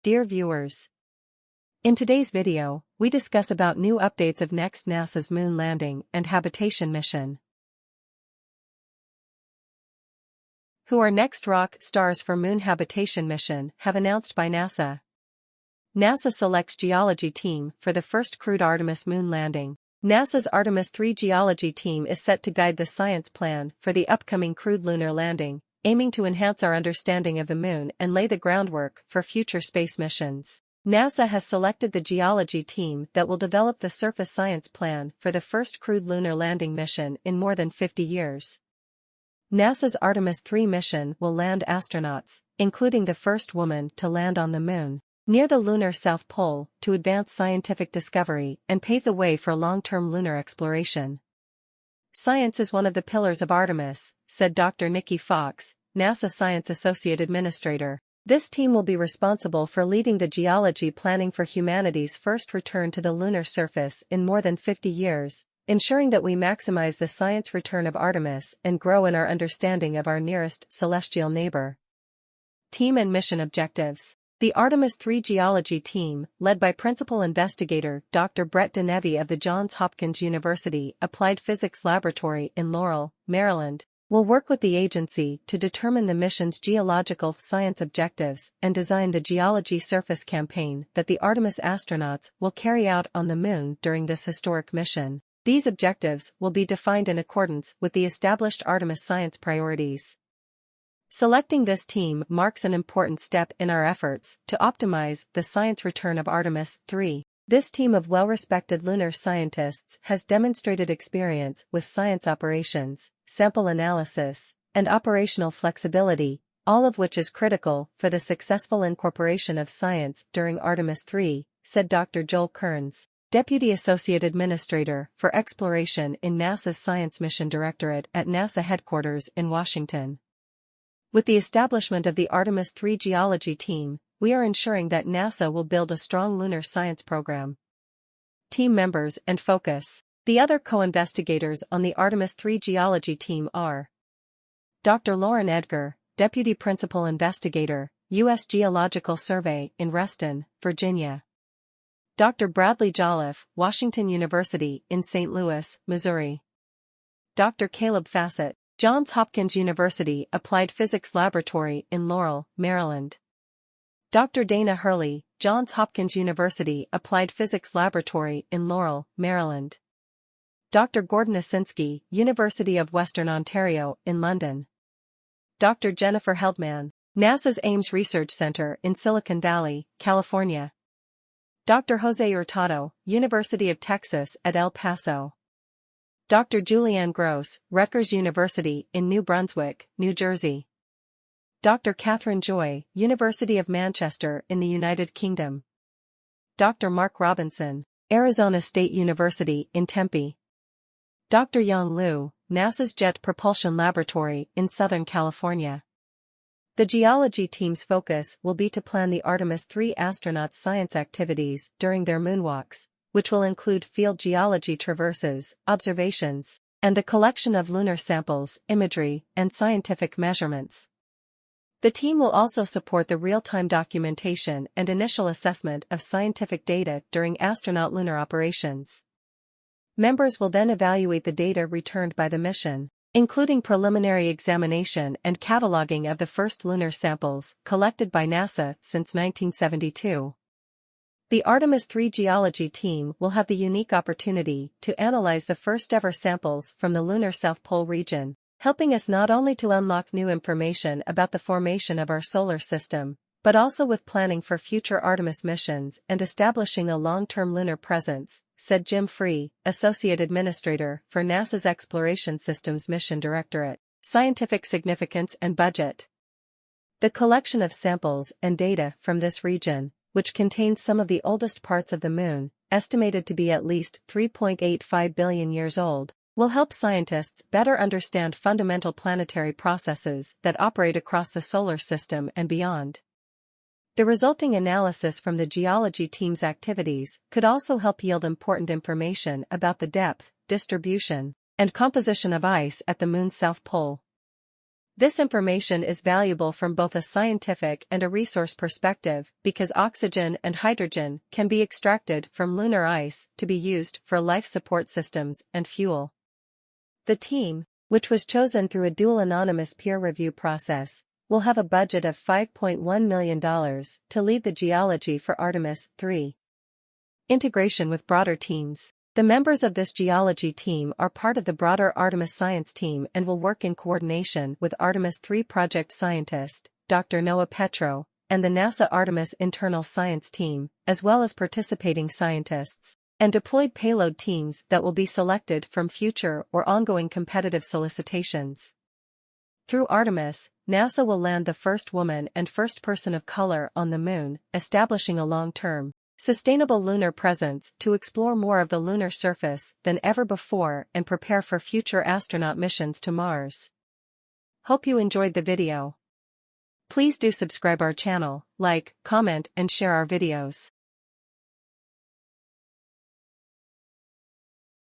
Dear viewers, in today's video, we discuss about new updates of next NASA's moon landing and habitation mission. Who are next rock stars for moon habitation mission have announced by NASA. NASA selects geology team for the first crewed Artemis moon landing. NASA's Artemis 3 geology team is set to guide the science plan for the upcoming crewed lunar landing, aiming to enhance our understanding of the moon and lay the groundwork for future space missions. NASA has selected the geology team that will develop the surface science plan for the first crewed lunar landing mission in more than 50 years. NASA's Artemis 3 mission will land astronauts, including the first woman to land on the moon, near the lunar South Pole, to advance scientific discovery and pave the way for long-term lunar exploration. Science is one of the pillars of Artemis, said Dr. Nikki Fox, NASA Science Associate Administrator. This team will be responsible for leading the geology planning for humanity's first return to the lunar surface in more than 50 years, ensuring that we maximize the science return of Artemis and grow in our understanding of our nearest celestial neighbor. Team and mission objectives. The Artemis 3 geology team, led by principal investigator Dr. Brett Denevy of the Johns Hopkins University Applied Physics Laboratory in Laurel, Maryland, will work with the agency to determine the mission's geological science objectives and design the geology surface campaign that the Artemis astronauts will carry out on the moon during this historic mission. These objectives will be defined in accordance with the established Artemis science priorities. Selecting this team marks an important step in our efforts to optimize the science return of Artemis 3. This team of well-respected lunar scientists has demonstrated experience with science operations, sample analysis, and operational flexibility, all of which is critical for the successful incorporation of science during Artemis 3, said Dr. Joel Kearns, Deputy Associate Administrator for Exploration in NASA's Science Mission Directorate at NASA headquarters in Washington. With the establishment of the Artemis 3 geology team, we are ensuring that NASA will build a strong lunar science program. Team members and focus. The other co-investigators on the Artemis 3 geology team are Dr. Lauren Edgar, Deputy Principal Investigator, U.S. Geological Survey in Reston, Virginia. Dr. Bradley Jolliffe, Washington University in St. Louis, Missouri. Dr. Caleb Fassett, Johns Hopkins University Applied Physics Laboratory in Laurel, Maryland. Dr. Dana Hurley, Johns Hopkins University Applied Physics Laboratory in Laurel, Maryland. Dr. Gordon Asinski, University of Western Ontario in London. Dr. Jennifer Heldman, NASA's Ames Research Center in Silicon Valley, California. Dr. Jose Hurtado, University of Texas at El Paso. Dr. Julianne Gross, Rutgers University in New Brunswick, New Jersey. Dr. Catherine Joy, University of Manchester in the United Kingdom. Dr. Mark Robinson, Arizona State University in Tempe. Dr. Yang Liu, NASA's Jet Propulsion Laboratory in Southern California. The geology team's focus will be to plan the Artemis 3 astronauts' science activities during their moonwalks, which will include field geology traverses, observations, and the collection of lunar samples, imagery, and scientific measurements. The team will also support the real-time documentation and initial assessment of scientific data during astronaut lunar operations. Members will then evaluate the data returned by the mission, including preliminary examination and cataloging of the first lunar samples collected by NASA since 1972. The Artemis 3 geology team will have the unique opportunity to analyze the first-ever samples from the lunar South Pole region, helping us not only to unlock new information about the formation of our solar system, but also with planning for future Artemis missions and establishing a long-term lunar presence, said Jim Free, Associate Administrator for NASA's Exploration Systems Mission Directorate, Scientific Significance and Budget. The collection of samples and data from this region, which contains some of the oldest parts of the moon, estimated to be at least 3.85 billion years old, will help scientists better understand fundamental planetary processes that operate across the solar system and beyond. The resulting analysis from the geology team's activities could also help yield important information about the depth, distribution, and composition of ice at the moon's south pole. This information is valuable from both a scientific and a resource perspective because oxygen and hydrogen can be extracted from lunar ice to be used for life support systems and fuel. The team, which was chosen through a dual anonymous peer review process, will have a budget of $5.1 million to lead the geology for Artemis 3. Integration with broader teams. The members of this geology team are part of the broader Artemis science team and will work in coordination with Artemis 3 project scientist, Dr. Noah Petro, and the NASA Artemis internal science team, as well as participating scientists, and deployed payload teams that will be selected from future or ongoing competitive solicitations. Through Artemis, NASA will land the first woman and first person of color on the Moon, establishing a long-term, sustainable lunar presence to explore more of the lunar surface than ever before and prepare for future astronaut missions to Mars. Hope you enjoyed the video. Please do subscribe our channel, like, comment and share our videos.